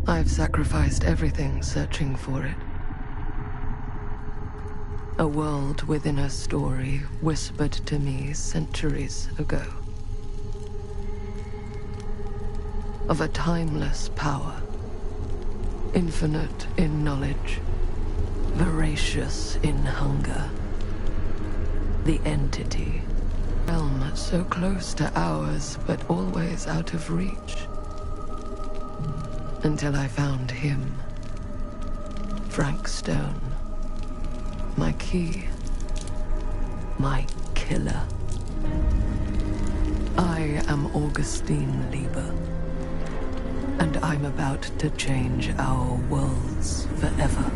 I've sacrificed everything searching for it. A world within a story whispered to me centuries ago. Of a timeless power, infinite in knowledge, voracious in hunger. The entity. Realm so close to ours, but always out of reach. Until I found him. Frank Stone. My key. My killer. I am Augustine Lieber. And I'm about to change our worlds forever.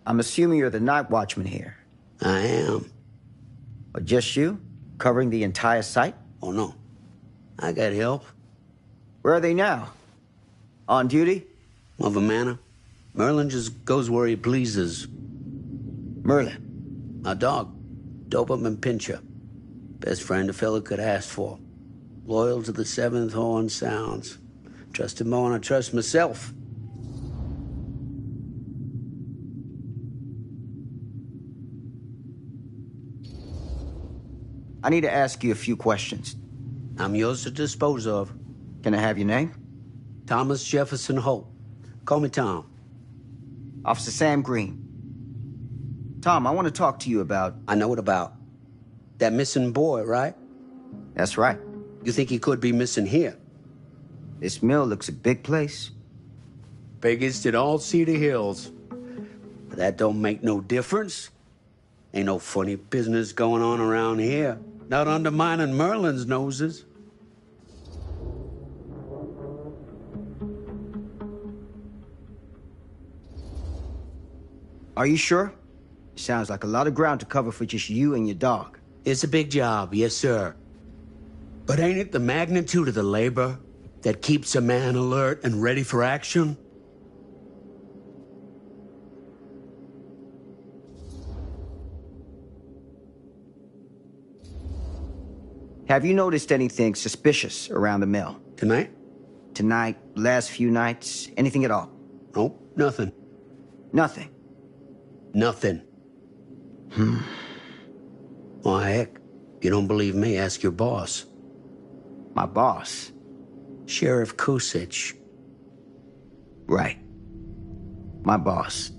I'm assuming you're the night watchman here. I am. Or just you? Covering the entire site? Oh, no. I got help. Where are they now? On duty? Mother Manor. Merlin just goes where he pleases. Merlin? My dog. Doberman Pinscher. Best friend a fella could ask for. Loyal to the seventh horn sounds. Trust him more than I trust myself. I need to ask you a few questions. I'm yours to dispose of. Can I have your name? Thomas Jefferson Holt. Call me Tom. Officer Sam Green. Tom, I want to talk to you about... I know what about. That missing boy, right? That's right. You think he could be missing here? This mill looks a big place. Biggest in all Cedar Hills. But that don't make no difference. Ain't no funny business going on around here. Not undermining Merlin's noses. Are you sure? Sounds like a lot of ground to cover for just you and your dog. It's a big job, yes, sir. But ain't it the magnitude of the labor? that keeps a man alert and ready for action? Have you noticed anything suspicious around the mill? Tonight? Tonight, last few nights, anything at all? Nope, nothing. Nothing. Nothing. Why, heck, if you don't believe me, ask your boss. My boss? Sheriff Kusich. Right. My boss.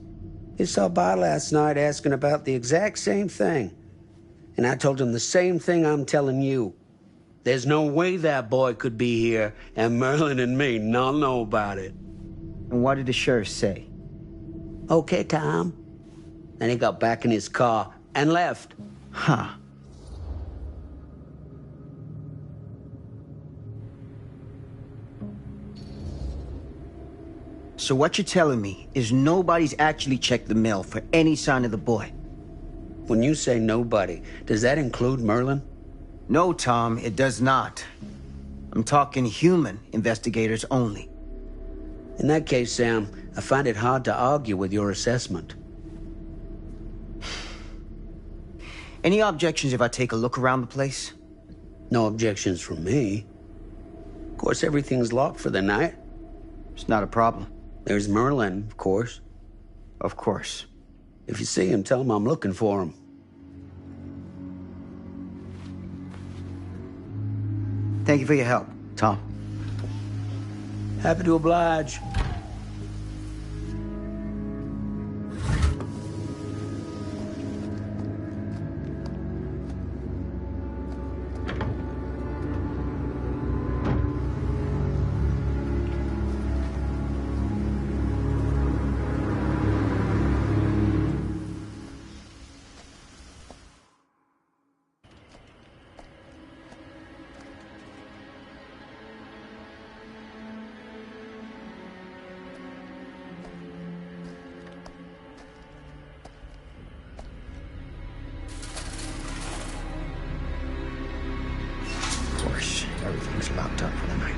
He saw by last night asking about the exact same thing. And I told him the same thing I'm telling you. There's no way that boy could be here, and Merlin and me not know about it. And what did the sheriff say? Okay, Tom. Then he got back in his car and left. Huh. So what you're telling me is nobody's actually checked the mill for any sign of the boy? When you say nobody, does that include Merlin? No, Tom, it does not. I'm talking human investigators only. In that case, Sam, I find it hard to argue with your assessment. Any objections if I take a look around the place? No objections from me. Of course, everything's locked for the night. It's not a problem. There's Merlin, of course. Of course. If you see him, tell him I'm looking for him. Thank you for your help, Tom. Happy to oblige. Of course, everything's locked up for the night.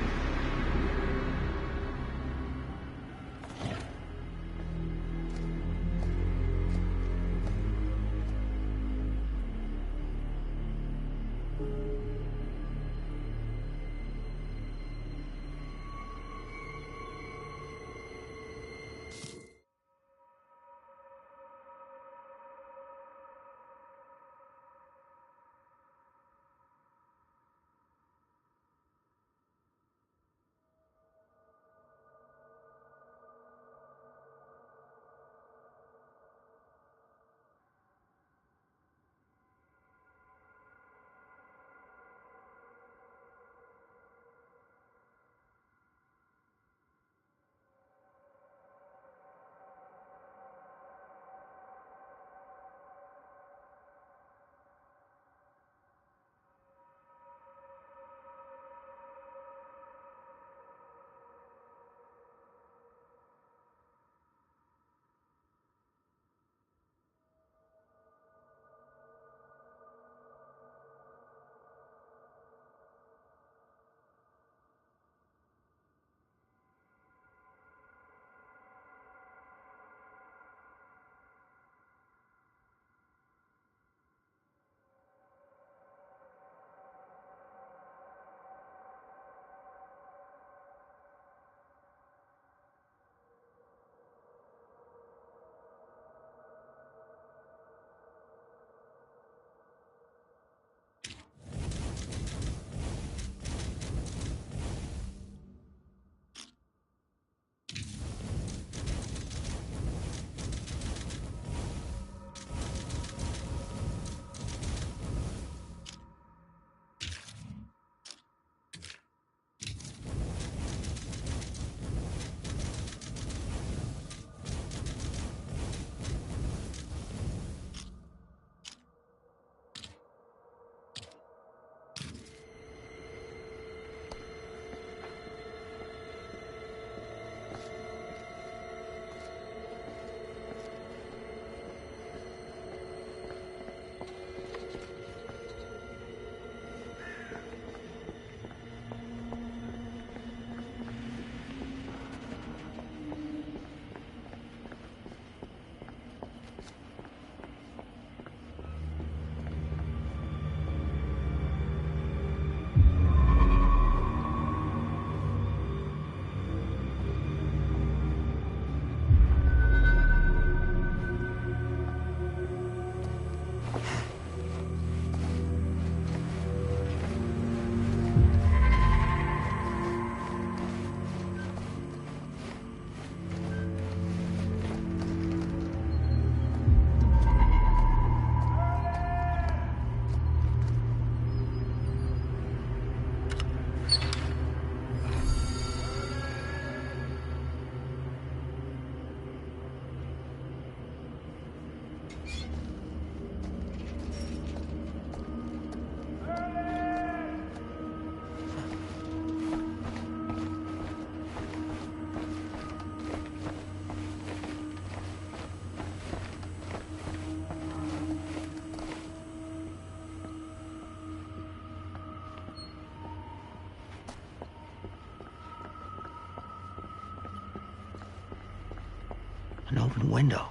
open window.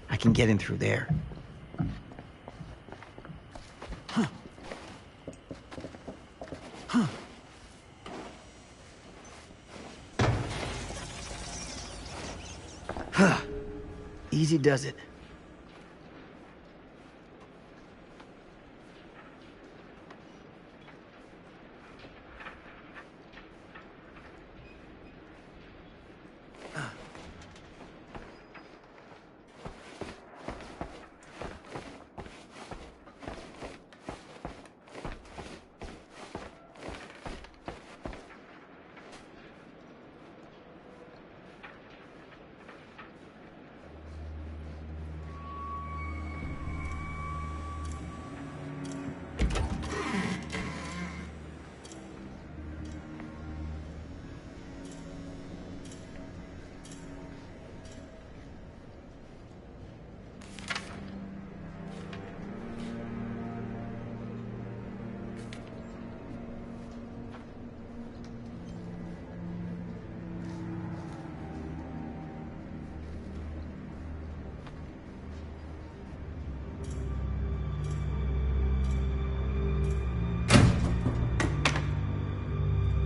I can get in through there. Easy does it.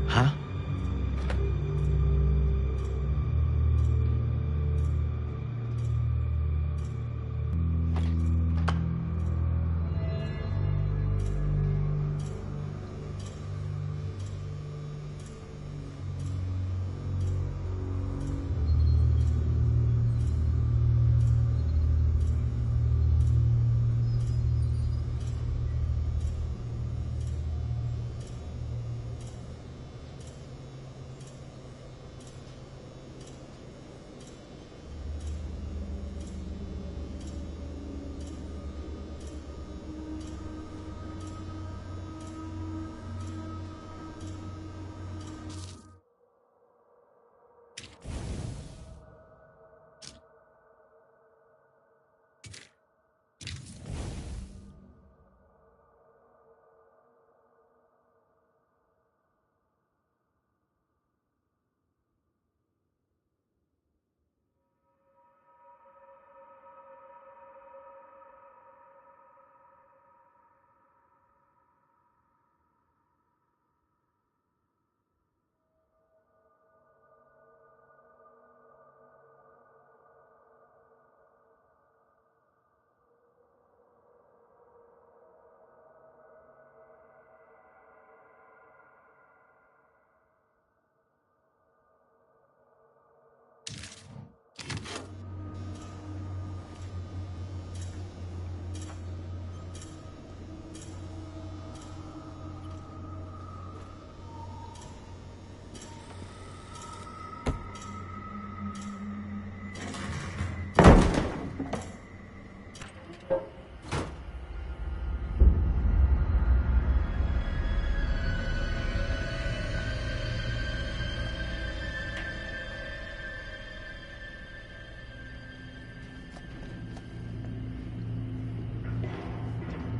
Huh?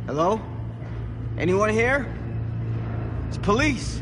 Hello? Anyone here? It's police.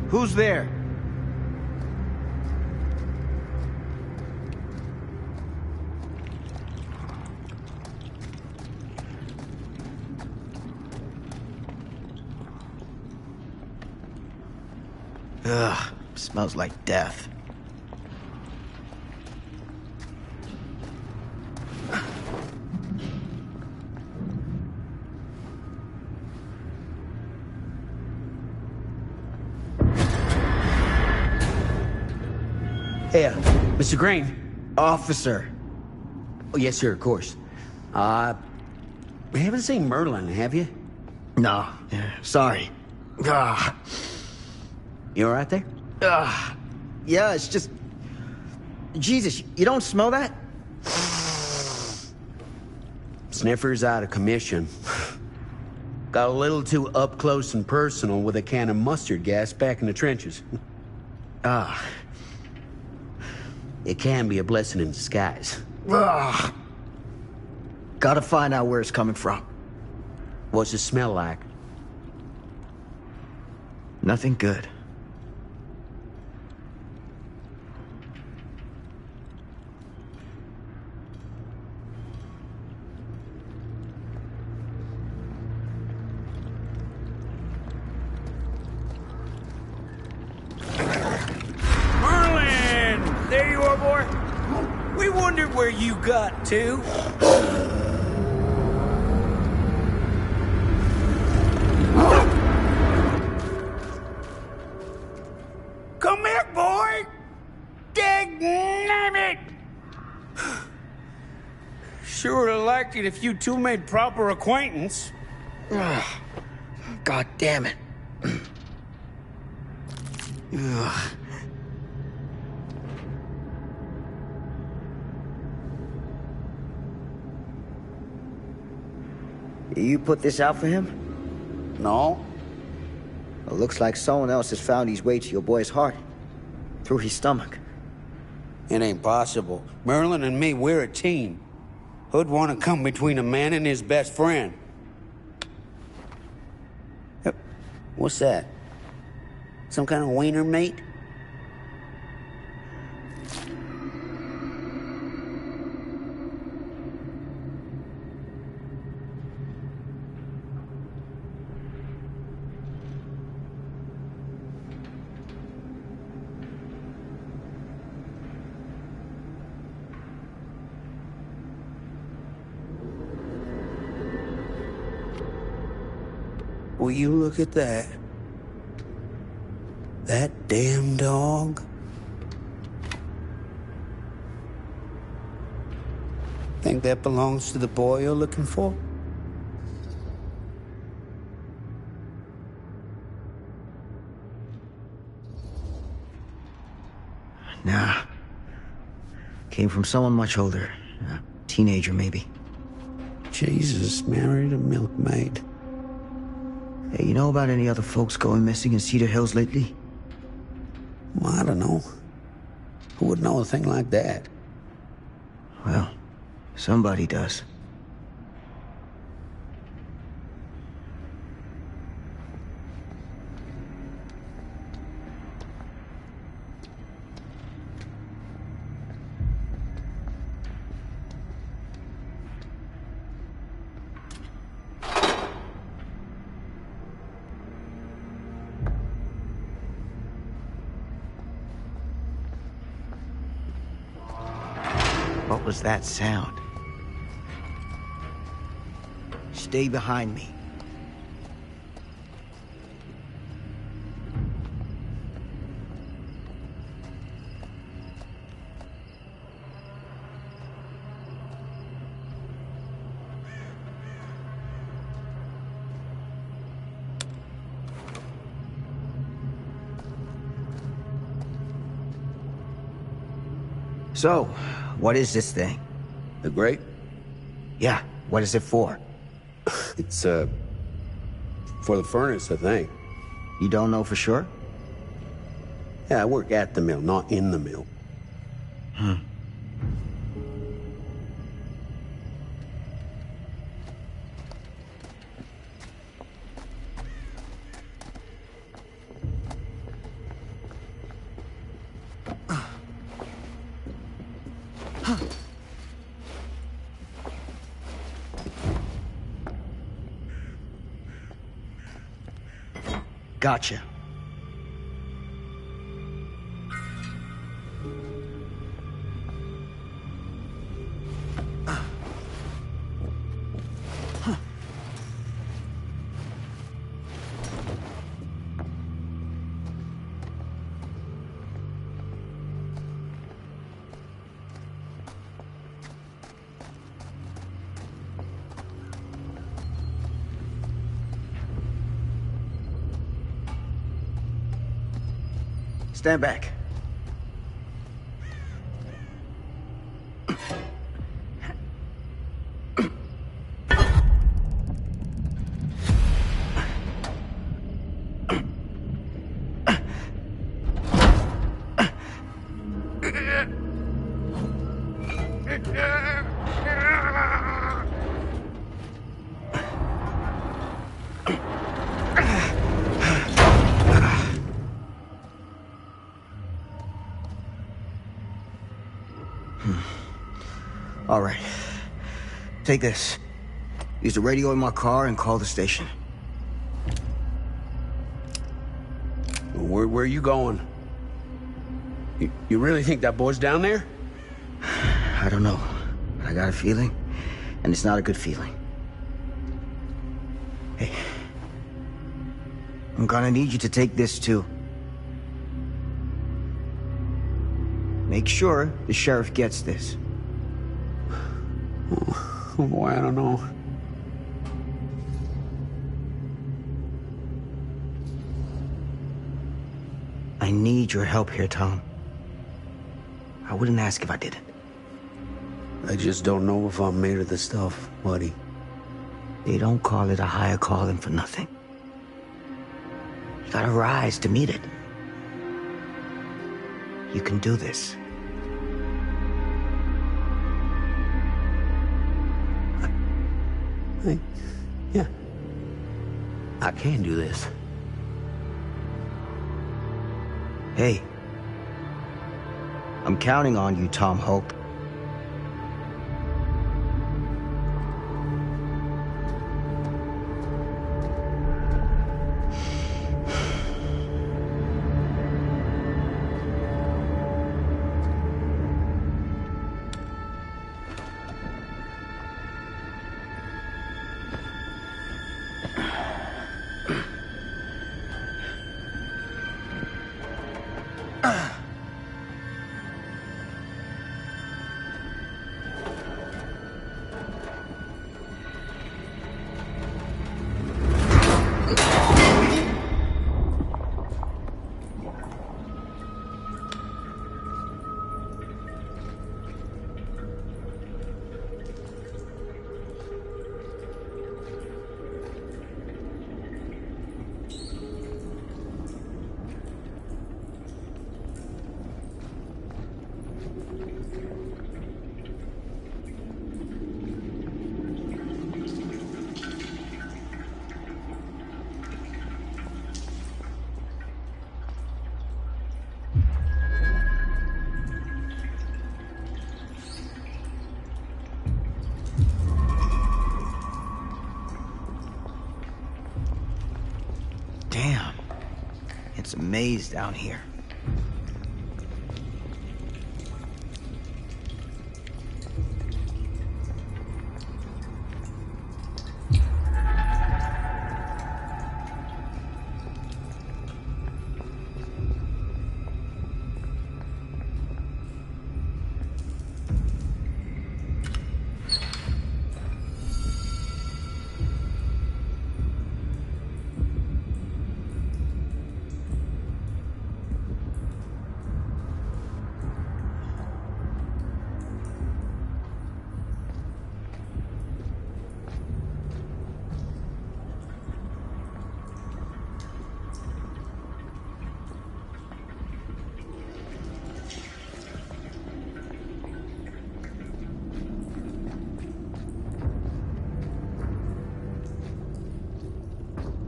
Who's there? Ugh, smells like death. Hey, Mr. Green. Officer. Oh, yes, sir, of course. You haven't seen Merlin, have you? No, sorry. Ah. You all right there? Yeah, it's just... Jesus, you don't smell that? Sniffer's out of commission. Got a little too up close and personal with a can of mustard gas back in the trenches. It can be a blessing in disguise. Ugh. Gotta find out where it's coming from. What's it smell like? Nothing good. Merlin! There you are, boy. We wondered where you got to. Come here, boy! Dang-nabbit! Sure would have liked it if you two made proper acquaintance. God damn it. Ugh. You put this out for him? No? It looks like someone else has found his way to your boy's heart. Through his stomach. It ain't possible. Merlin and me, we're a team. Who'd want to come between a man and his best friend? What's that? Some kind of wiener mate? Will you look at that? That damn dog? Think that belongs to the boy you're looking for? Nah. Came from someone much older. A teenager, maybe. Jesus married a milkmaid. Hey, you know about any other folks going missing in Cedar Hills lately? Well, I don't know. Who would know a thing like that? Well, somebody does. What was that sound? Stay behind me. So, what is this thing? The grate? Yeah, what is it for? It's, for the furnace, I think. You don't know for sure? Yeah, I work at the mill, not in the mill. Gotcha. Stand back. All right. Take this. Use the radio in my car and call the station. Where are you going? You really think that boy's down there? I don't know. I got a feeling, and it's not a good feeling. Hey. I'm gonna need you to take this too. Make sure the sheriff gets this. Oh boy, I don't know. I need your help here, Tom. I wouldn't ask if I didn't. I just don't know if I'm made of this stuff, buddy. They don't call it a higher calling for nothing. You gotta rise to meet it. You can do this. Yeah. I can do this. Hey. I'm counting on you, Tom Hope. Damn. It's a maze down here.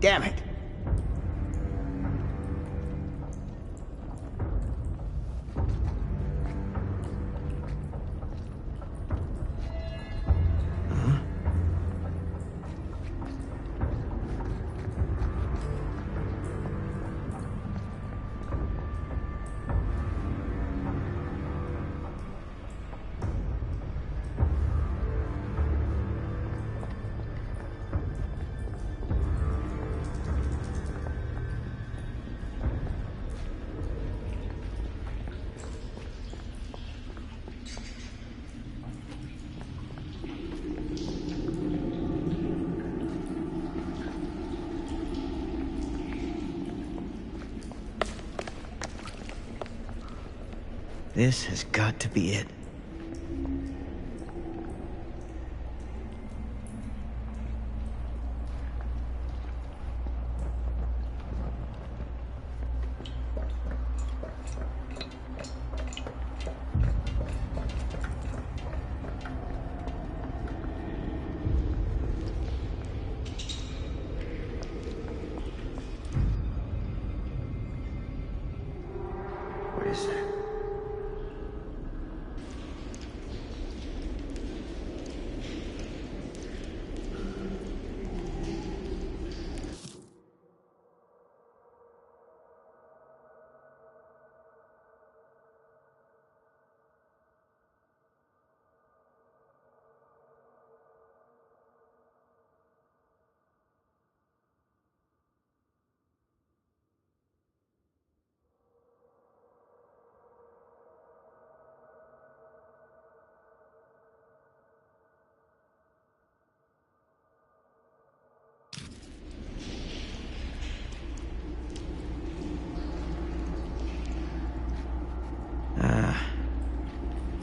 Damn it. This has got to be it. What is that?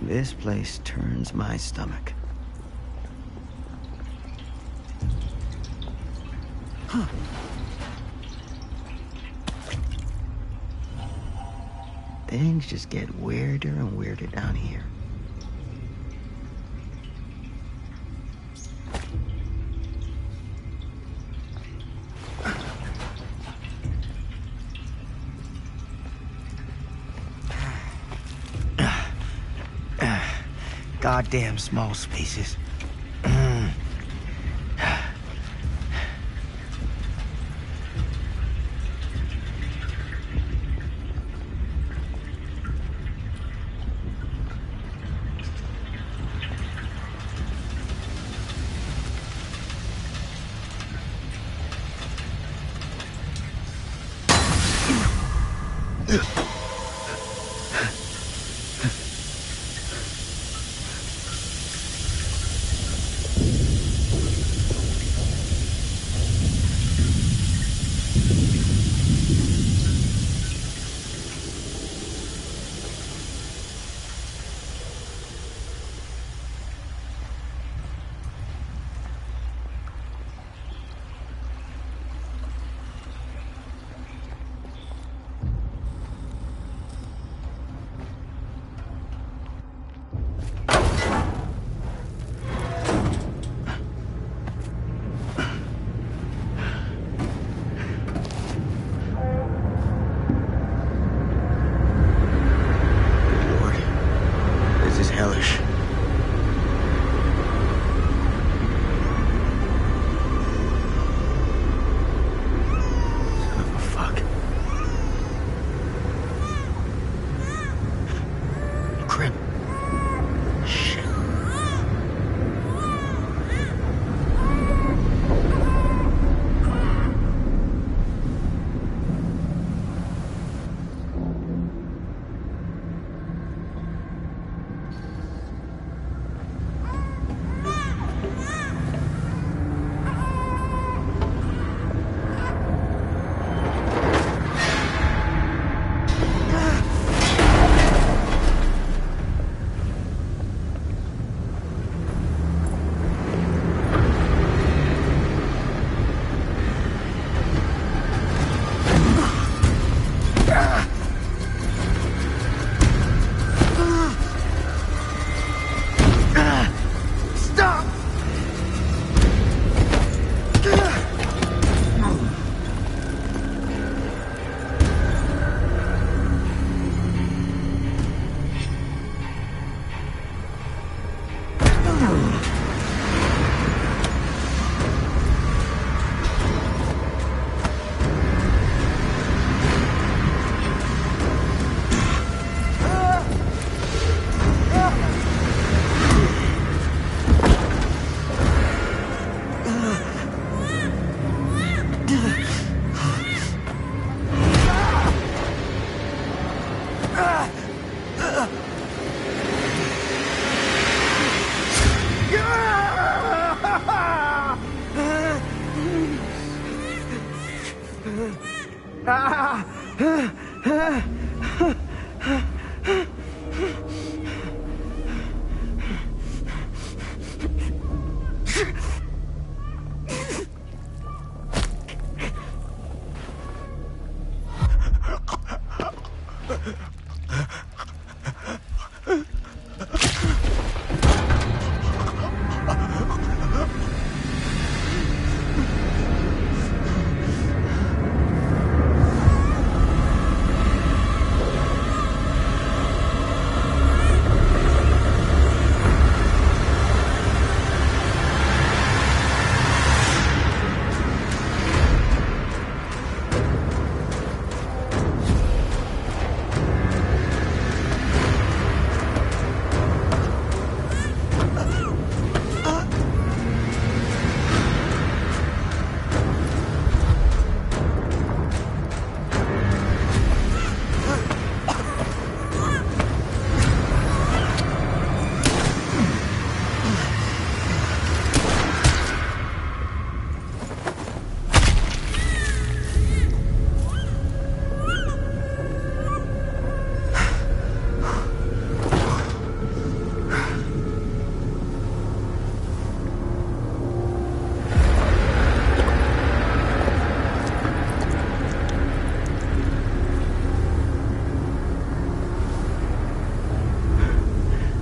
This place turns my stomach. Huh. Things just get weirder and weirder down here. Goddamn small spaces.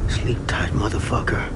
Sleep tight, motherfucker.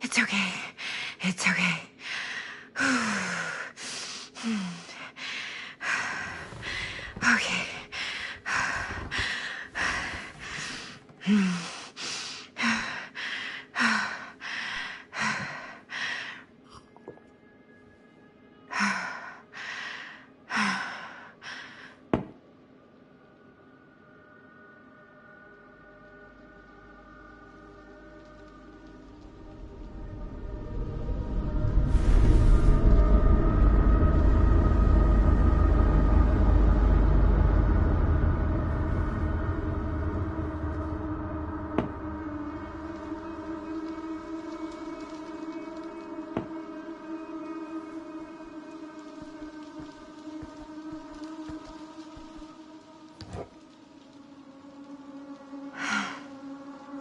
It's okay. It's okay. Okay.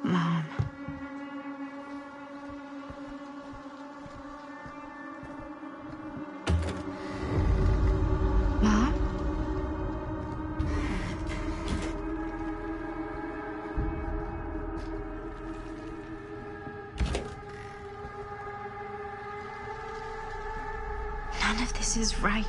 Mom. Mom? None of this is right.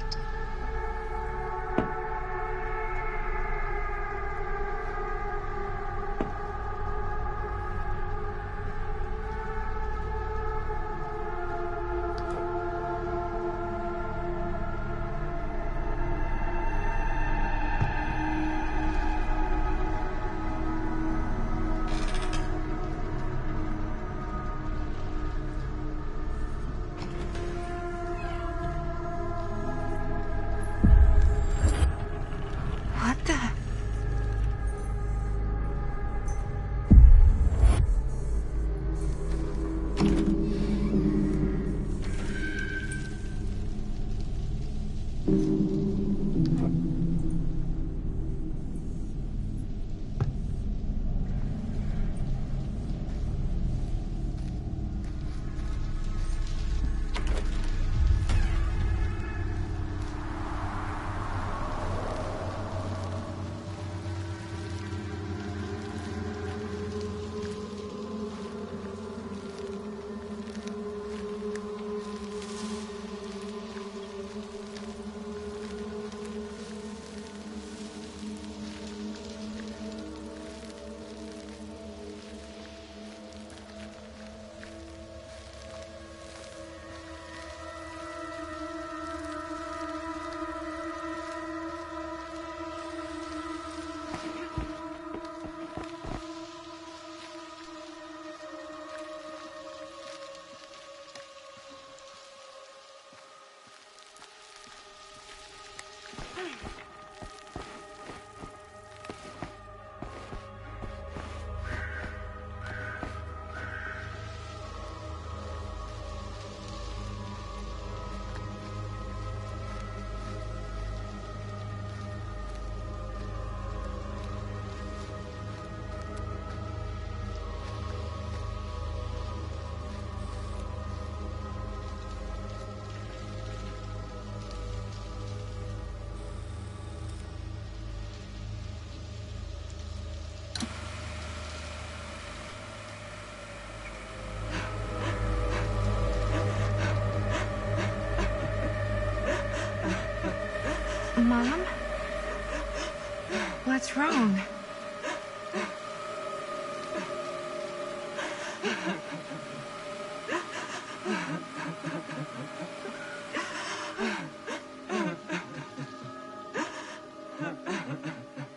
What's wrong?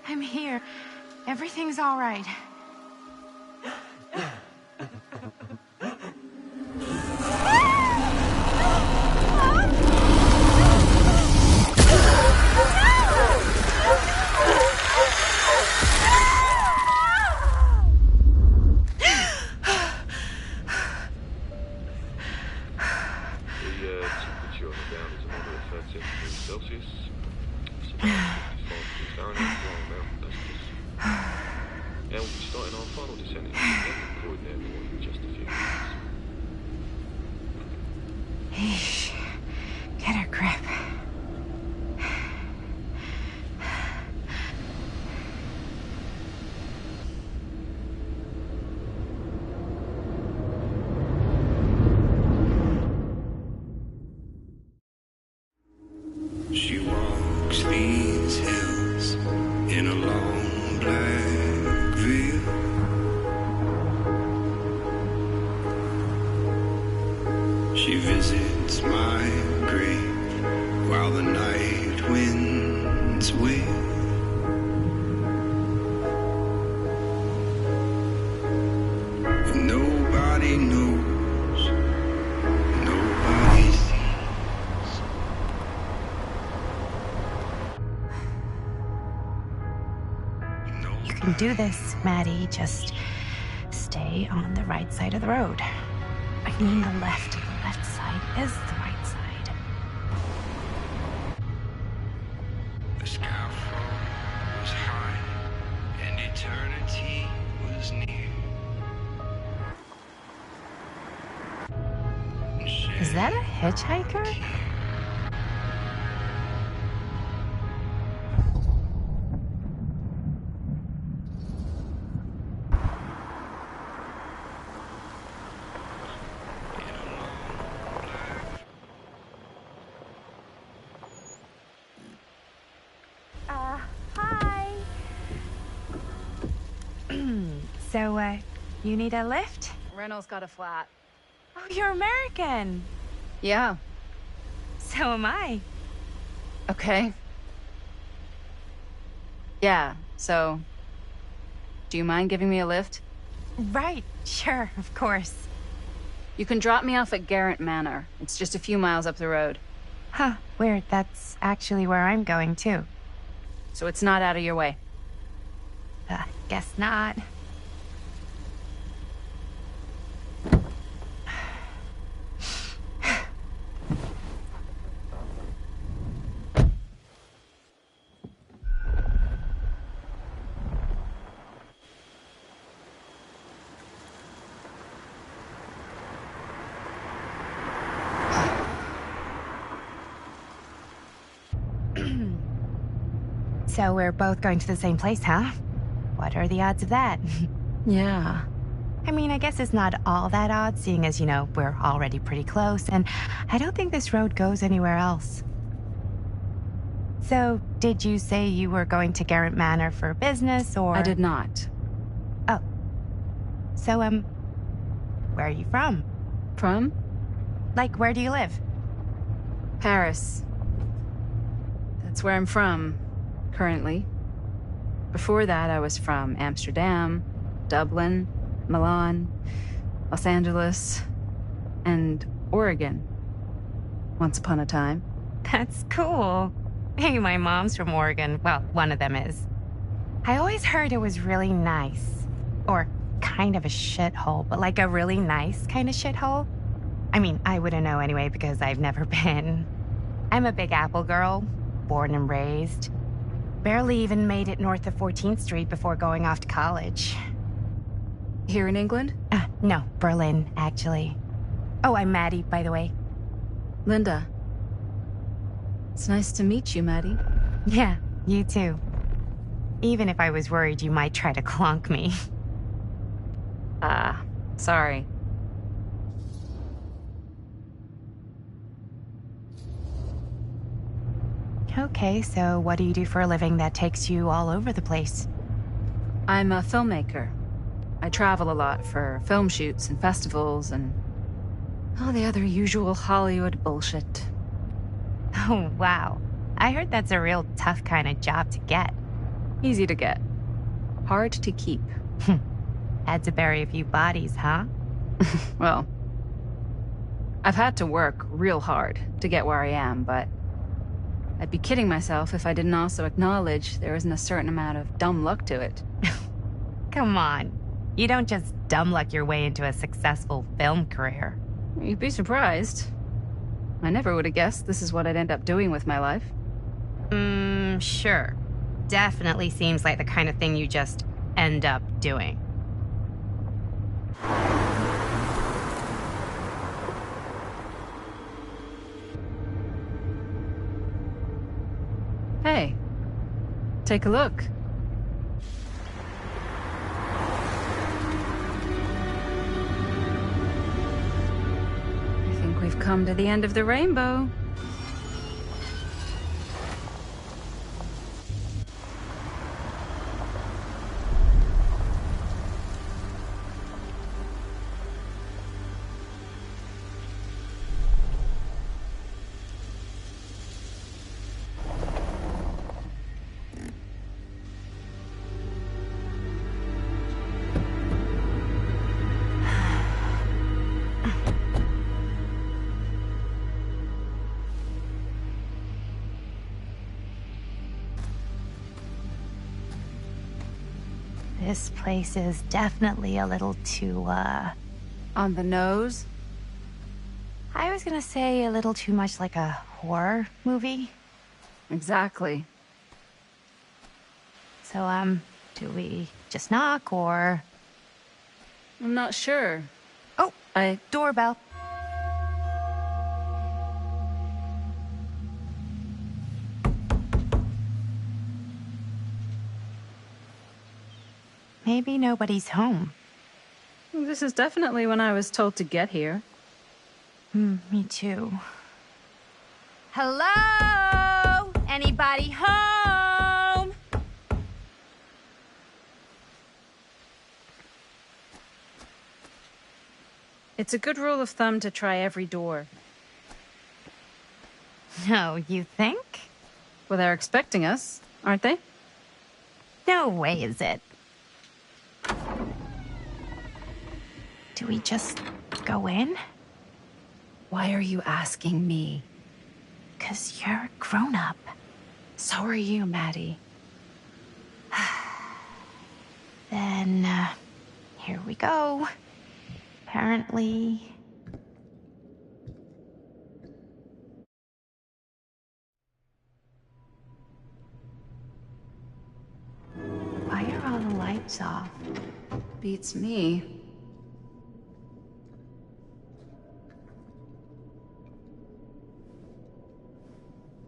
I'm here. Everything's all right. Eesh. Get a grip. She walks these hills in a long black veil. She visits my grave while the night winds wail. And nobody knows, nobody sees. You can do this, Maddie. Just stay on the right side of the road. I mean the left. The left side is the right side. The scaffold was high and eternity was near. Is that a hitchhiker? Hi. So, you need a lift? Reynolds got a flat. Oh, you're American. Yeah. So am I. Okay. Yeah, so... Do you mind giving me a lift? Right, sure, of course. You can drop me off at Garrett Manor. It's just a few miles up the road. Huh, weird. That's actually where I'm going, too. So it's not out of your way. Guess not. So we're both going to the same place, huh? What are the odds of that? Yeah. I mean, I guess it's not all that odd, seeing as, you know, we're already pretty close, and I don't think this road goes anywhere else. So, did you say you were going to Garrett Manor for business, or...? I did not. Oh. So, where are you from? From? Like, where do you live? Paris. That's where I'm from, currently. Before that, I was from Amsterdam, Dublin, Milan, Los Angeles, and Oregon. Once upon a time. That's cool. Hey, my mom's from Oregon. Well, one of them is. I always heard it was really nice. Or kind of a shithole, but like a really nice kind of shithole. I mean, I wouldn't know anyway because I've never been. I'm a Big Apple girl, born and raised. Barely even made it north of 14th Street before going off to college. Here in England? No, Berlin, actually. Oh, I'm Maddie, by the way. Linda. It's nice to meet you, Maddie. Yeah, you too. Even if I was worried you might try to clonk me. Sorry. Okay, so what do you do for a living that takes you all over the place? I'm a filmmaker. I travel a lot for film shoots and festivals and all the other usual Hollywood bullshit. Oh, wow. I heard that's a real tough kind of job to get. Easy to get. Hard to keep. Had to bury a few bodies, huh? Well, I've had to work real hard to get where I am, but I'd be kidding myself if I didn't also acknowledge there isn't a certain amount of dumb luck to it. Come on. You don't just dumb luck your way into a successful film career. You'd be surprised. I never would have guessed this is what I'd end up doing with my life. Sure. Definitely seems like the kind of thing you just end up doing. Hey, take a look. I think we've come to the end of the rainbow. This place is definitely a little too, On the nose? I was gonna say a little too much like a horror movie. Exactly. So, do we just knock, or... I'm not sure. Oh, doorbell. Maybe nobody's home. This is definitely when I was told to get here. Me too. Hello? Anybody home? It's a good rule of thumb to try every door. No, you think? Well, they're expecting us, aren't they? No way is it. Do we just go in? Why are you asking me? 'Cause you're a grown-up. So are you, Maddie. Then, here we go. Apparently... Why are all the lights off? Beats me.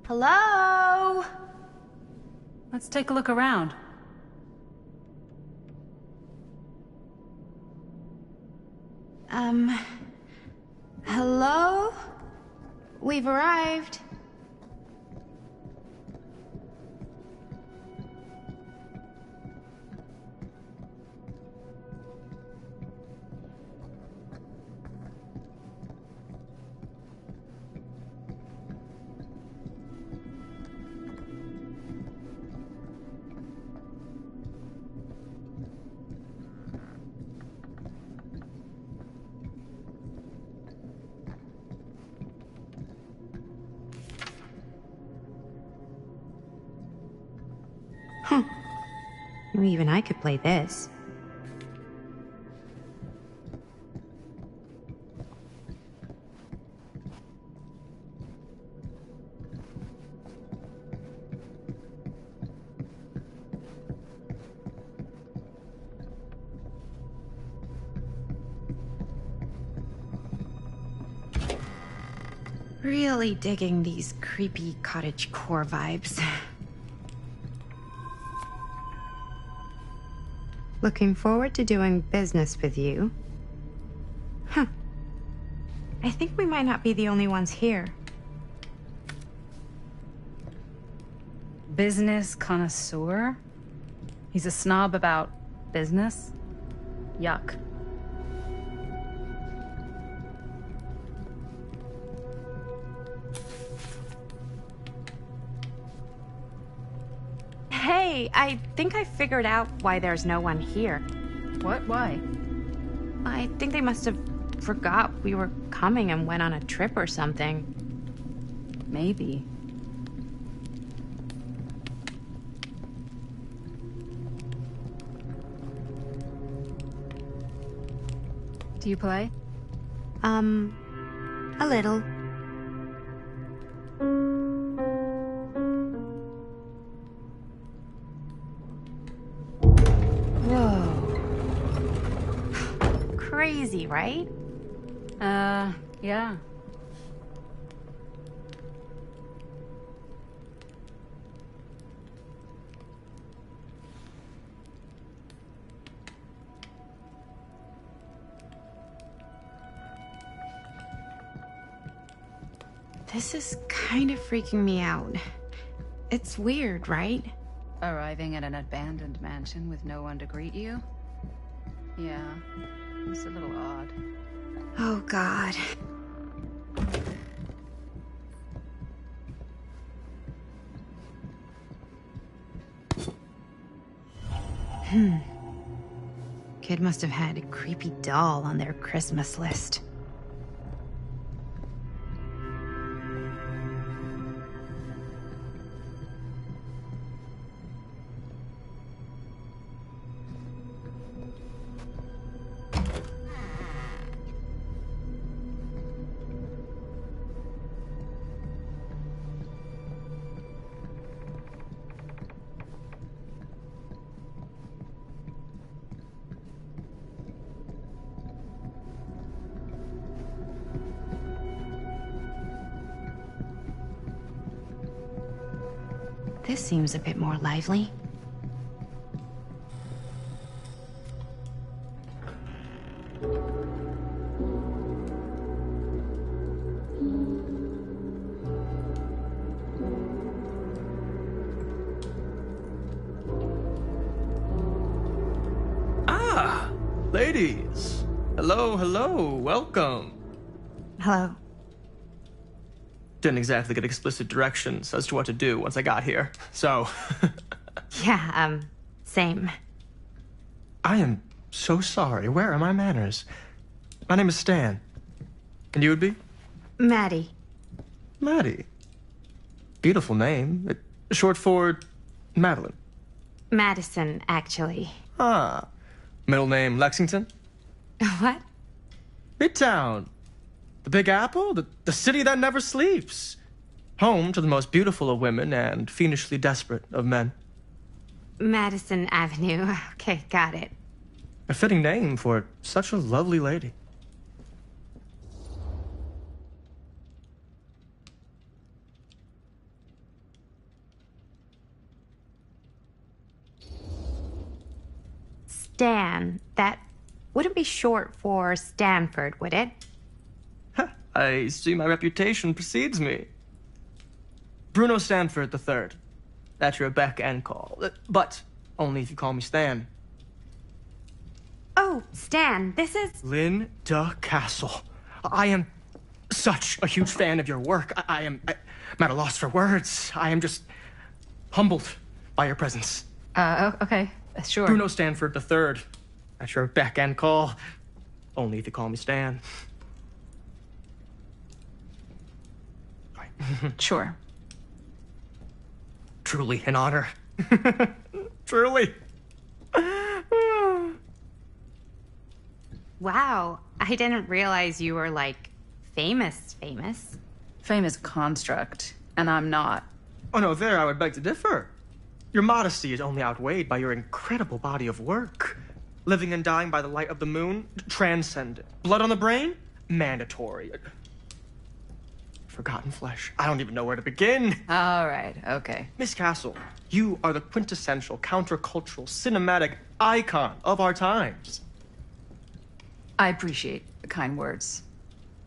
Hello? Let's take a look around. Hello? We've arrived. Even I could play this. Really digging these creepy cottagecore vibes. Looking forward to doing business with you. Huh. I think we might not be the only ones here. business connoisseur? He's a snob about business? Yuck. Hey, I think I figured out why there's no one here. What? Why? I think they must have forgot we were coming and went on a trip or something. Maybe. Do you play? A little. Whoa. Crazy, right? Yeah. This is kind of freaking me out. It's weird, right? Arriving at an abandoned mansion with no one to greet you? Yeah, it's a little odd. Oh, God. Kid must have had a creepy doll on their Christmas list. This seems a bit more lively. Ah, ladies. Hello, hello, welcome. Hello. Didn't exactly get explicit directions as to what to do once I got here, so... Yeah, same. I am so sorry. Where are my manners? My name is Stan. And you would be? Maddie. Maddie. Beautiful name. Short for Madeline. Madison, actually. Ah. Middle name Lexington? What? Midtown. The Big Apple? The city that never sleeps. Home to the most beautiful of women and fiendishly desperate of men. Madison Avenue. Okay, got it. A fitting name for such a lovely lady. Stan. That wouldn't be short for Stanford, would it? I see my reputation precedes me. Bruno Stanford III. At your beck and call. But only if you call me Stan. Oh, Stan, this is... Linda Castle. I am such a huge fan of your work. I'm at a loss for words. I am just humbled by your presence. Okay, sure. Bruno Stanford III. At your beck and call. Only if you call me Stan. Sure. Truly an honor. Truly. Wow, I didn't realize you were, like, famous. Famous construct, and I'm not. Oh no, there I would beg to differ. Your modesty is only outweighed by your incredible body of work. Living and dying by the light of the moon, transcendent. Blood on the brain, mandatory. Forgotten flesh. I don't even know where to begin. All right, okay. Miss Castle, you are the quintessential countercultural cinematic icon of our times. I appreciate the kind words.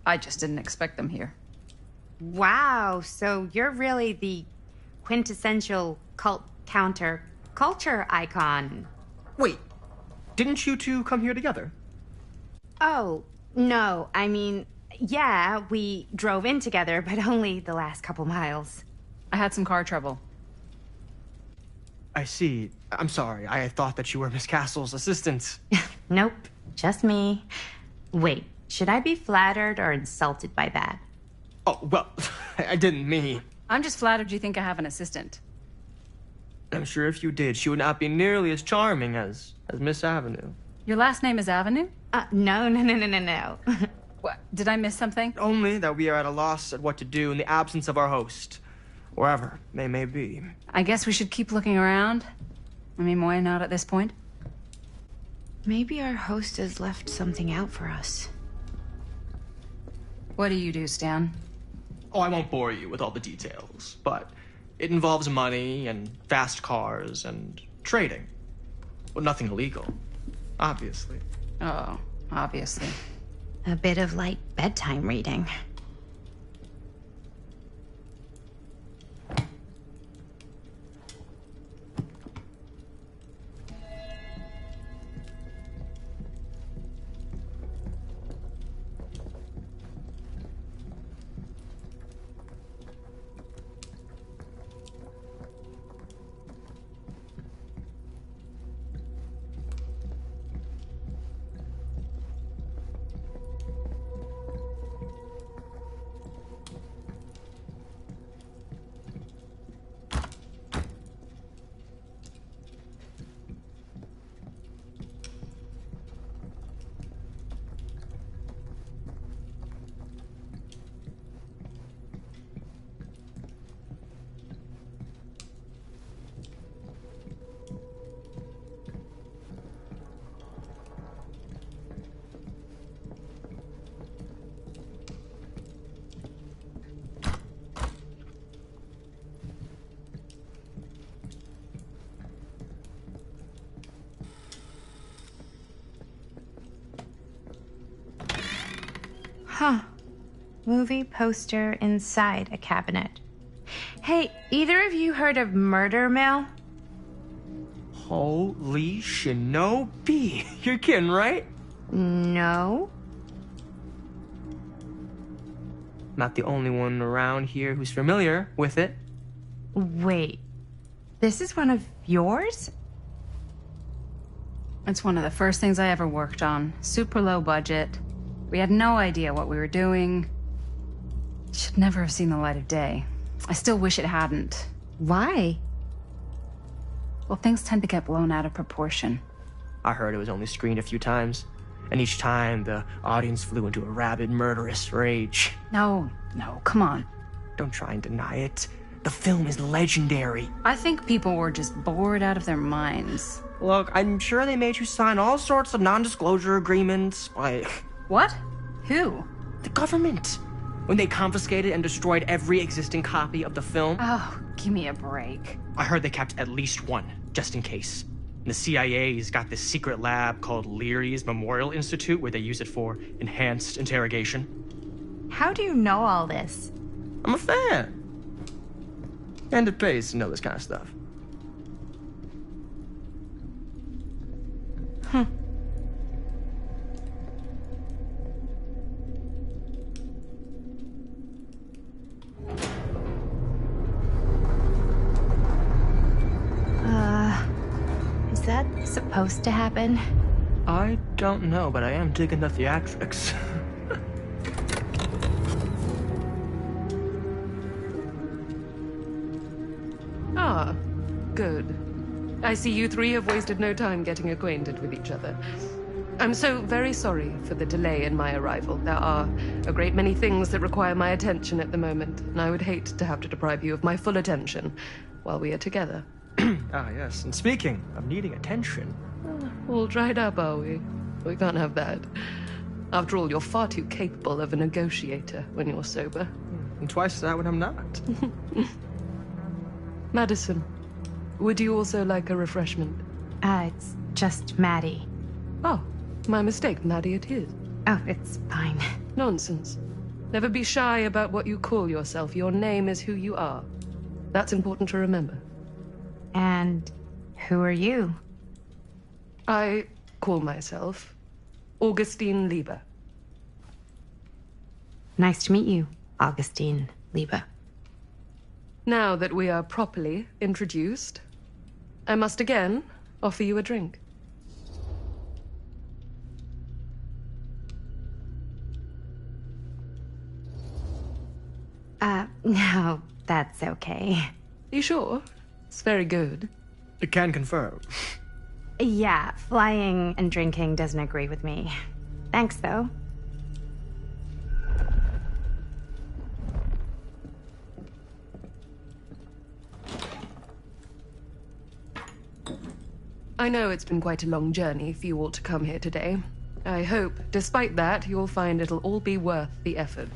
I just didn't expect them here. Wow, so you're really the quintessential cult counter culture icon. Wait, didn't you two come here together? Oh, no, I mean, yeah, we drove in together, but only the last couple miles. I had some car trouble. I see. I'm sorry. I thought that you were Miss Castle's assistant. Nope, just me. Wait, should I be flattered or insulted by that? Oh, well, I didn't mean. I'm just flattered you think I have an assistant. I'm sure if you did, she would not be nearly as charming as Miss Avenue. Your last name is Avenue? No. What? Did I miss something? Only that we are at a loss at what to do in the absence of our host, wherever they may be. I guess we should keep looking around. I mean, why not at this point? Maybe our host has left something out for us. What do you do, Stan? Oh, I won't bore you with all the details, but it involves money and fast cars and trading. Well, nothing illegal, obviously. Oh, obviously. A bit of light bedtime reading. Huh. Movie poster inside a cabinet. Hey, either of you heard of Murder Mill? Holy shinobi. You're kidding, right? No. Not the only one around here who's familiar with it. Wait. This is one of yours? It's one of the first things I ever worked on. Super low budget. We had no idea what we were doing. Should never have seen the light of day. I still wish it hadn't. Why? Well, things tend to get blown out of proportion. I heard it was only screened a few times, and each time the audience flew into a rabid, murderous rage. No, come on. Don't try and deny it. The film is legendary. I think people were just bored out of their minds. Look, I'm sure they made you sign all sorts of non-disclosure agreements, like... What? Who? The government. When they confiscated and destroyed every existing copy of the film. Oh, give me a break. I heard they kept at least one, just in case. And the CIA's got this secret lab called Leary's Memorial Institute where they use it for enhanced interrogation. How do you know all this? I'm a fan. And it pays to know this kind of stuff. Is that supposed to happen? I don't know, but I am digging the theatrics. Ah, good. I see you three have wasted no time getting acquainted with each other. I'm so very sorry for the delay in my arrival. There are a great many things that require my attention at the moment, and I would hate to have to deprive you of my full attention while we are together. Ah, yes. And speaking of needing attention... All dried up, are we? We can't have that. After all, you're far too capable of a negotiator when you're sober. And twice that when I'm not. Madison, would you also like a refreshment? It's just Maddie. Oh, my mistake. Maddie it is. Oh, it's fine. Nonsense. Never be shy about what you call yourself. Your name is who you are. That's important to remember. And who are you? I call myself Augustine Lieber. Nice to meet you, Augustine Lieber. Now that we are properly introduced, I must again offer you a drink. No, that's okay. You sure? It's very good. I can confirm. Yeah, flying and drinking doesn't agree with me. Thanks, though. I know it's been quite a long journey for you all to come here today. I hope, despite that, you'll find it'll all be worth the effort.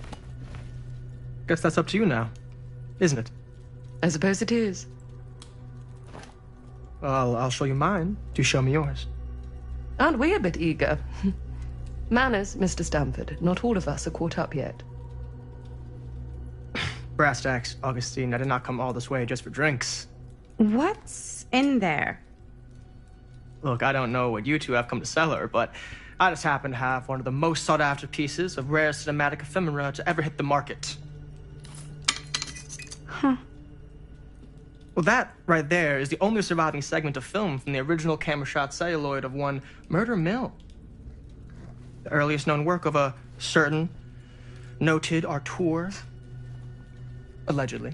Guess that's up to you now, isn't it? I suppose it is. Well, I'll show you mine. Do show me yours. Aren't we a bit eager? Manners, Mr. Stamford. Not all of us are caught up yet. Brass tacks, Augustine. I did not come all this way just for drinks. What's in there? Look, I don't know what you two have come to cellar, but I just happen to have one of the most sought-after pieces of rare cinematic ephemera to ever hit the market. Huh. Well, that right there is the only surviving segment of film from the original camera shot celluloid of one Murder Mill. The earliest known work of a certain noted auteur, allegedly.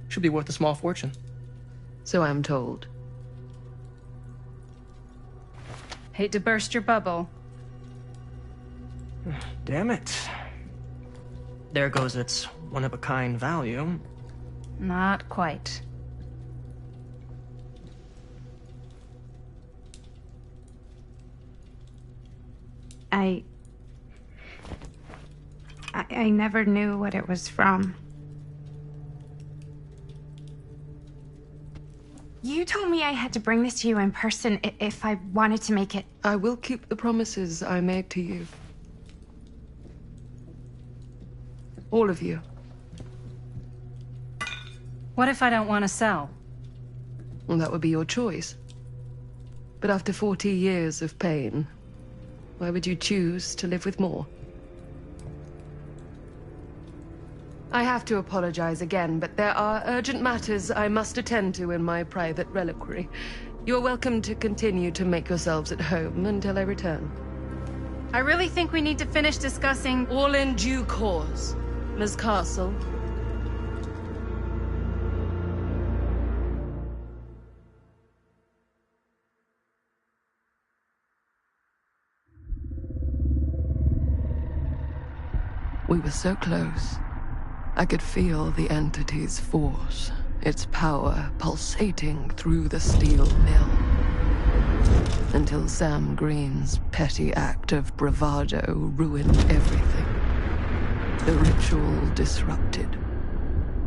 Should be worth a small fortune. So I'm told. Hate to burst your bubble. Damn it. There goes its one-of-a-kind value. Not quite. I never knew what it was from. You told me I had to bring this to you in person if I wanted to make it. I will keep the promises I made to you. All of you. What if I don't want to sell? Well, that would be your choice. But after 40 years of pain, why would you choose to live with more? I have to apologize again, but there are urgent matters I must attend to in my private reliquary. You're welcome to continue to make yourselves at home until I return. I really think we need to finish discussing. All in due course, Ms. Castle. We were so close. I could feel the entity's force, its power pulsating through the steel mill. Until Sam Green's petty act of bravado ruined everything. The ritual disrupted.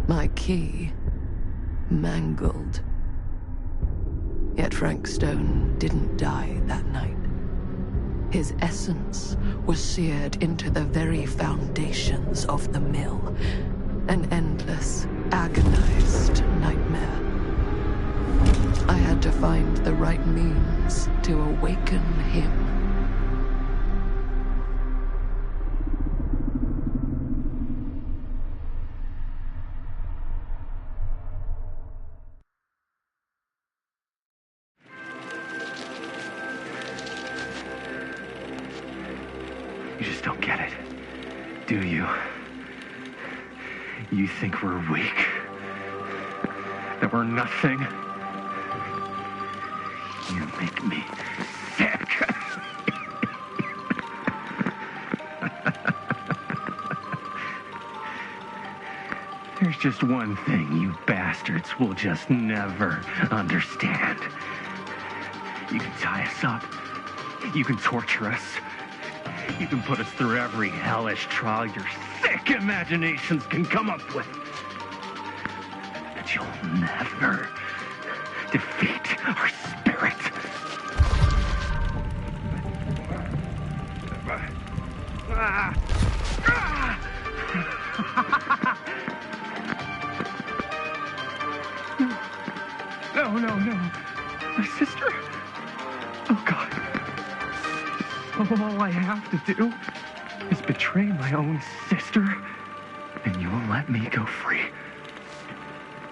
My key mangled. Yet Frank Stone didn't die that night. His essence was seared into the very foundations of the mill. An endless, agonized nightmare. I had to find the right means to awaken him. You just don't get it, do you? You think we're weak? That we're nothing? You make me sick. There's just one thing you bastards will just never understand. You can tie us up. You can torture us. You can put us through every hellish trial your sick imaginations can come up with. But you'll never defeat our spirit. all I have to do is betray my own sister, and you will let me go free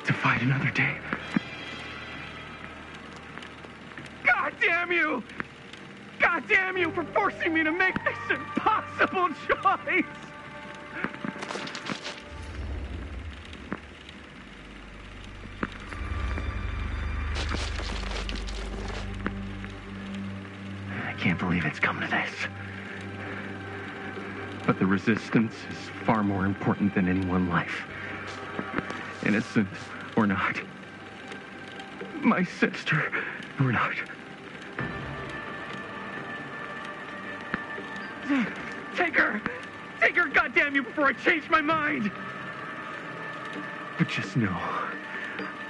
to fight another day. God damn you! God damn you for forcing me to make this impossible choice! I can't believe it's come to this. But the resistance is far more important than any one life. Innocent or not. My sister or not. Take her! Take her, goddamn you, before I change my mind! But just know,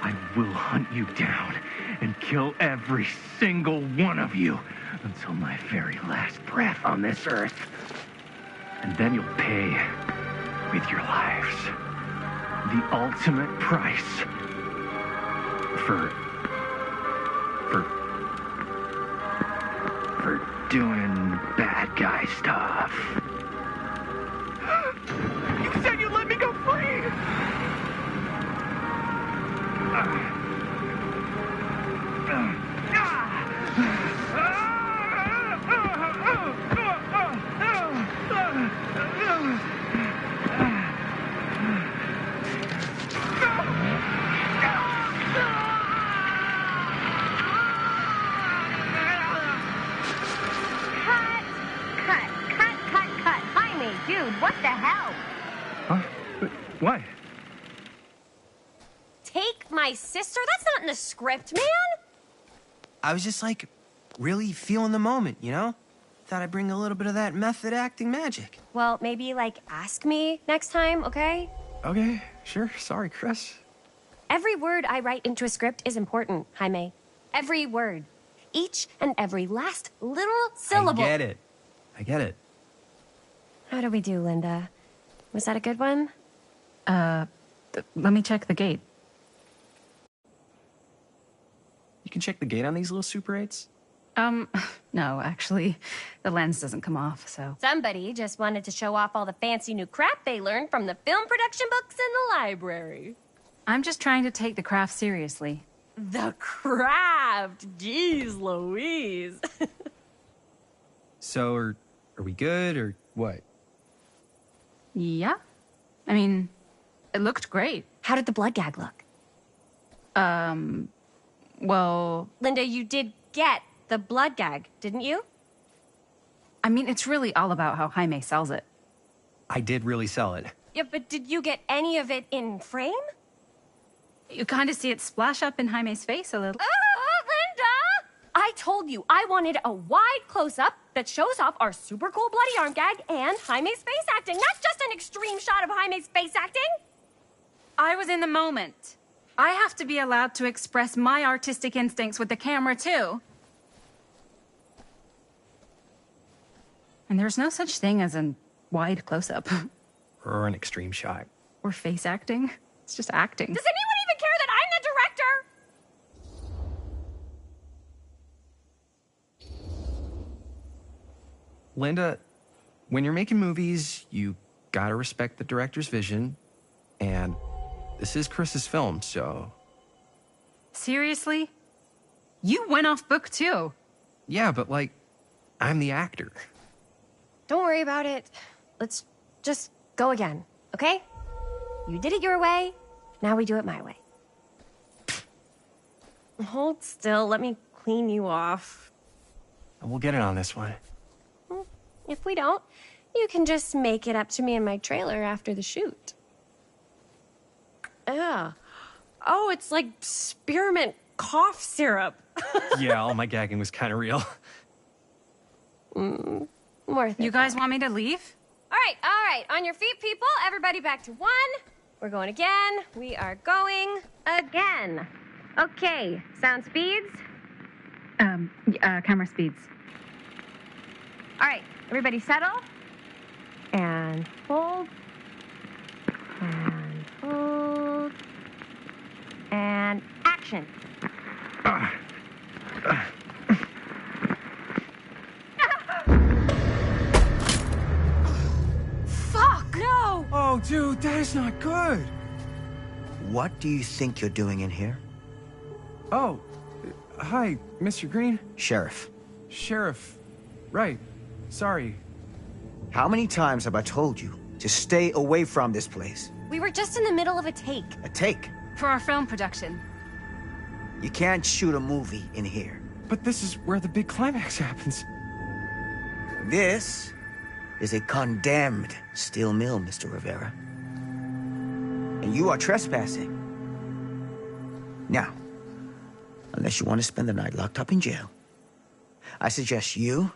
I will hunt you down and kill every single one of you until my very last breath on this earth. And then you'll pay with your lives the ultimate price for doing bad guy stuff. You said you'd let me go free! Dude, what the hell? Huh? What? Take my sister? That's not in the script, man. I was just like, really feeling the moment, you know? Thought I'd bring a little bit of that method acting magic. Well, maybe, like, ask me next time, okay? Okay, sure. Sorry, Chris. Every word I write into a script is important, Jaime. Every word. Each and every last little syllable. I get it. How do we do, Linda? Was that a good one? Let me check the gate. You can check the gate on these little Super 8s? No, actually, the lens doesn't come off, so. Somebody just wanted to show off all the fancy new crap they learned from the film production books in the library. I'm just trying to take the craft seriously. The craft! Jeez Louise. So, are we good, or what? Yeah. I mean, it looked great. How did the blood gag look? Well... Linda, you did get the blood gag, didn't you? I mean, it's really all about how Jaime sells it. I did really sell it. Yeah, but did you get any of it in frame? You kind of see it splash up in Jaime's face a little. Linda! I told you I wanted a wide close-up that shows off our super cool bloody arm gag and Jaime's face acting, not just an extreme shot of Jaime's face acting. I was in the moment. I have to be allowed to express my artistic instincts with the camera, too. And there's no such thing as a wide close-up. Or an extreme shot. Or face acting. It's just acting. Does anyone even care that I'm the director? Linda, when you're making movies, you gotta respect the director's vision. And this is Chris's film, so... Seriously? You went off book, too. Yeah, but, like, I'm the actor. Don't worry about it. Let's just go again, okay? You did it your way, now we do it my way. Hold still, let me clean you off. We'll get it on this one. If we don't, you can just make it up to me in my trailer after the shoot. Ugh. Oh, it's like spearmint cough syrup. Yeah, all my gagging was kind of real. Worth it. You guys want me to leave? All right. On your feet, people. Everybody back to one. We're going again. We are going again. Okay, sound speeds. Camera speeds. All right, everybody settle. And hold. And hold. And action. dude, that is not good. What do you think you're doing in here? Oh, hi, Mr. Green. Sheriff. Sheriff. Right. Sorry. How many times have I told you to stay away from this place? We were just in the middle of a take. A take? For our film production. You can't shoot a movie in here. But this is where the big climax happens. This is a condemned steel mill, Mr. Rivera. And you are trespassing. Now, unless you want to spend the night locked up in jail, I suggest you,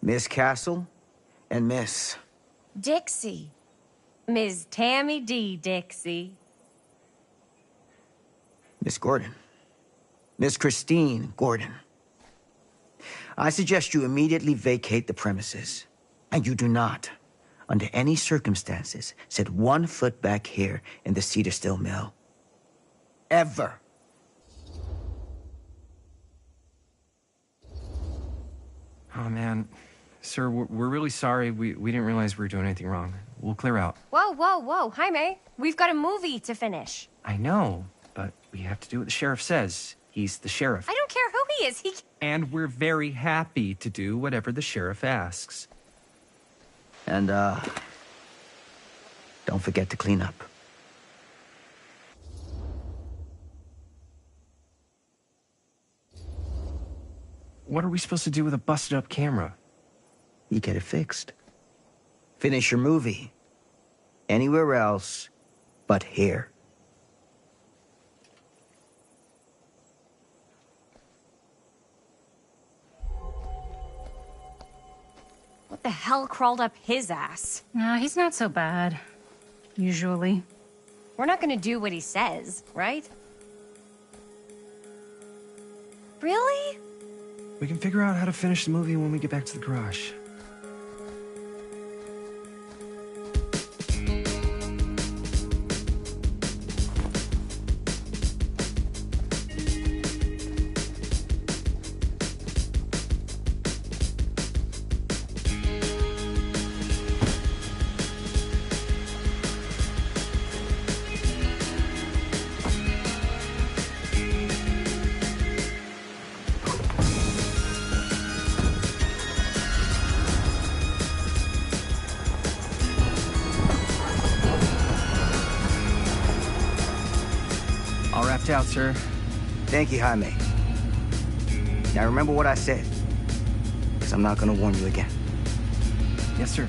Miss Castle, and Miss... Dixie. Ms. Tammy D. Dixie. Miss Gordon. Miss Christine Gordon. I suggest you immediately vacate the premises. And you do not, under any circumstances, set 1 foot back here in the Cedar Steel Mill. Ever. Oh, man. Sir, we're really sorry. We didn't realize we were doing anything wrong. We'll clear out. Whoa, whoa, whoa. Jaime, we've got a movie to finish. I know, but we have to do what the sheriff says. He's the sheriff. I don't care who he is. And we're very happy to do whatever the sheriff asks. And, don't forget to clean up. What are we supposed to do with a busted-up camera? You get it fixed. Finish your movie. Anywhere else but here. What the hell crawled up his ass? No, he's not so bad. Usually. We're not gonna do what he says, right? Really? We can figure out how to finish the movie when we get back to the garage. All wrapped out, sir. Thank you, Jaime. Now remember what I said, because I'm not gonna warn you again. Yes, sir.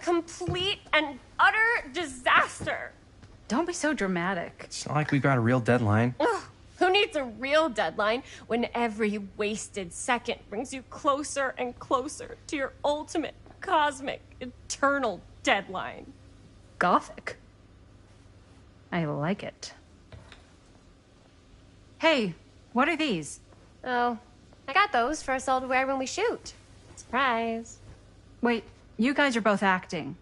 complete and utter disaster. Don't be so dramatic. It's not like we got a real deadline. Ugh, who needs a real deadline when every wasted second brings you closer and closer to your ultimate, cosmic, eternal deadline? Gothic. I like it. Hey, what are these? Oh, I got those for us all to wear when we shoot. Surprise. Wait, you guys are both acting.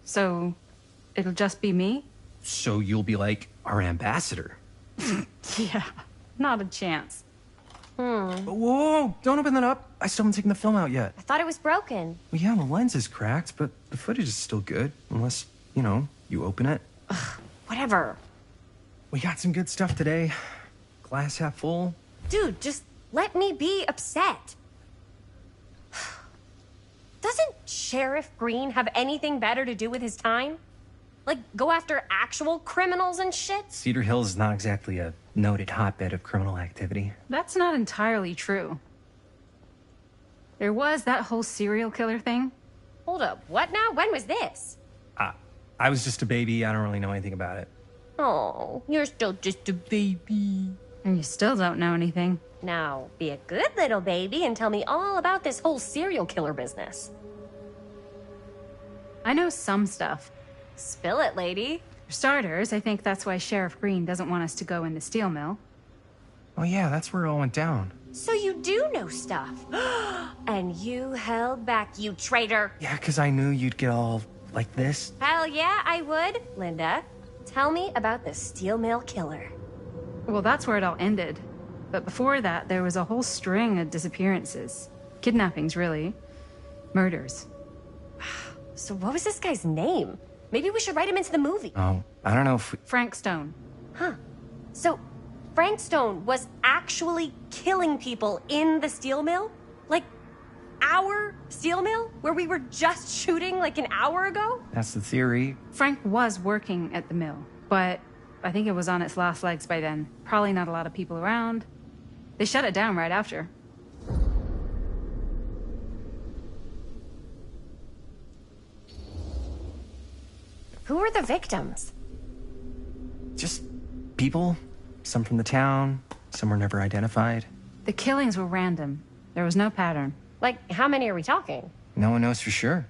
So, it'll just be me? So you'll be like our ambassador. Yeah, not a chance. Whoa, don't open that up. I still haven't taken the film out yet. I thought it was broken. Well, yeah, the lens is cracked, but the footage is still good. Unless, you open it. Whatever. We got some good stuff today. Glass half full. Dude, just let me be upset. Doesn't Sheriff Green have anything better to do with his time? Like, go after actual criminals and shit? Cedar Hills is not exactly a noted hotbed of criminal activity. That's not entirely true. There was that whole serial killer thing. Hold up, what now? When was this? I was just a baby. I don't really know anything about it. Oh, you're still just a baby. And you still don't know anything. Now, be a good little baby and tell me all about this whole serial killer business. I know some stuff. Spill it, lady. For starters, I think that's why Sheriff Green doesn't want us to go in the steel mill. Oh yeah, that's where it all went down. So you do know stuff. And you held back, you traitor. Yeah, because I knew you'd get all like this. Hell yeah, I would. Linda, tell me about the steel mill killer. Well, that's where it all ended. But before that, there was a whole string of disappearances. Kidnappings, really. Murders. So what was this guy's name? Maybe we should write him into the movie. Oh, I don't know if we... Frank Stone. Huh. So Frank Stone was actually killing people in the steel mill? Like, our steel mill? Where we were just shooting like an hour ago? That's the theory. Frank was working at the mill, but I think it was on its last legs by then. Probably not a lot of people around. They shut it down right after. Who were the victims? Just people. Some from the town. Some were never identified. The killings were random. There was no pattern. Like, how many are we talking? No one knows for sure.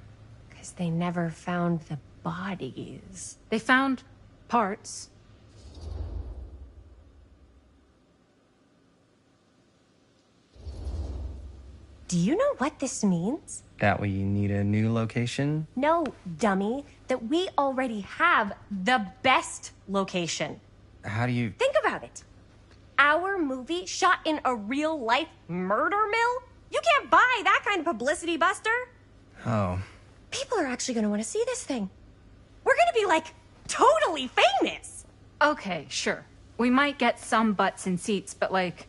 Because they never found the bodies. They found parts. Do you know what this means? That we need a new location? No, dummy. That we already have the best location. How do you... Think about it. Our movie shot in a real-life murder mill? You can't buy that kind of publicity, Buster. Oh. People are actually going to want to see this thing. We're going to be, like, totally famous. Okay, sure. We might get some butts in seats, but, like,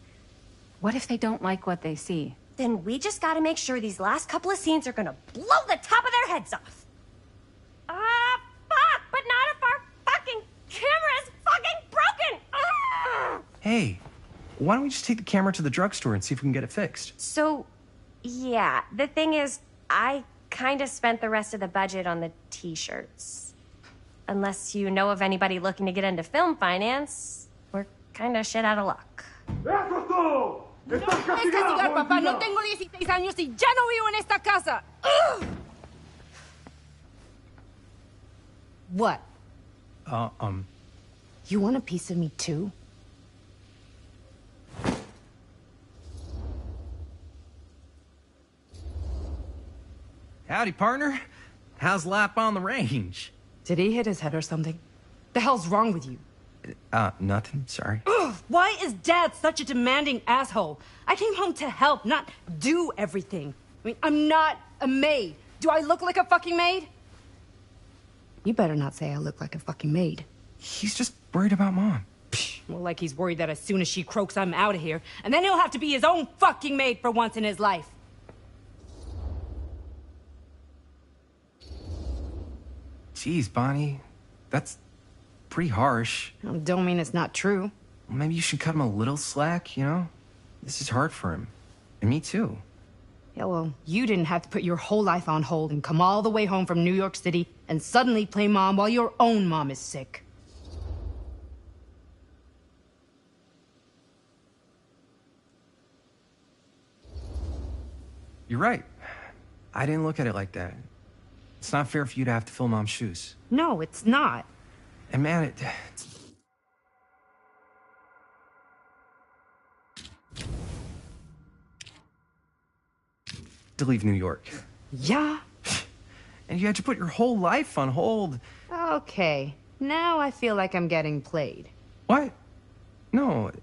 what if they don't like what they see? Then we just gotta make sure these last couple of scenes are gonna blow the top of their heads off. Fuck! But not if our fucking camera's fucking broken! Hey, why don't we just take the camera to the drugstore and see if we can get it fixed? So, yeah, the thing is, I kinda spent the rest of the budget on the t-shirts. Unless you know of anybody looking to get into film finance, we're kinda shit out of luck. ¡No me puedes castigar, papá! No tengo 16 años y ya no vivo en esta casa. What? You want a piece of me too? Howdy, partner. How's lap on the range? Did he hit his head or something? The hell's wrong with you? Nothing. Sorry. Ugh, why is Dad such a demanding asshole? I came home to help, not do everything. I mean, I'm not a maid. Do I look like a fucking maid? You better not say I look like a fucking maid. He's just worried about Mom. Well, like he's worried that as soon as she croaks, I'm out of here. And then he'll have to be his own fucking maid for once in his life. Jeez, Bonnie. That's pretty harsh. Don't mean it's not true. Maybe you should cut him a little slack, you know? This is hard for him. And me too. Yeah, well, you didn't have to put your whole life on hold and come all the way home from New York City and suddenly play mom while your own mom is sick. You're right. I didn't look at it like that. It's not fair for you to have to fill Mom's shoes. No, it's not. And man, to leave New York. Yeah? And you had to put your whole life on hold. Okay, now I feel like I'm getting played. What? No,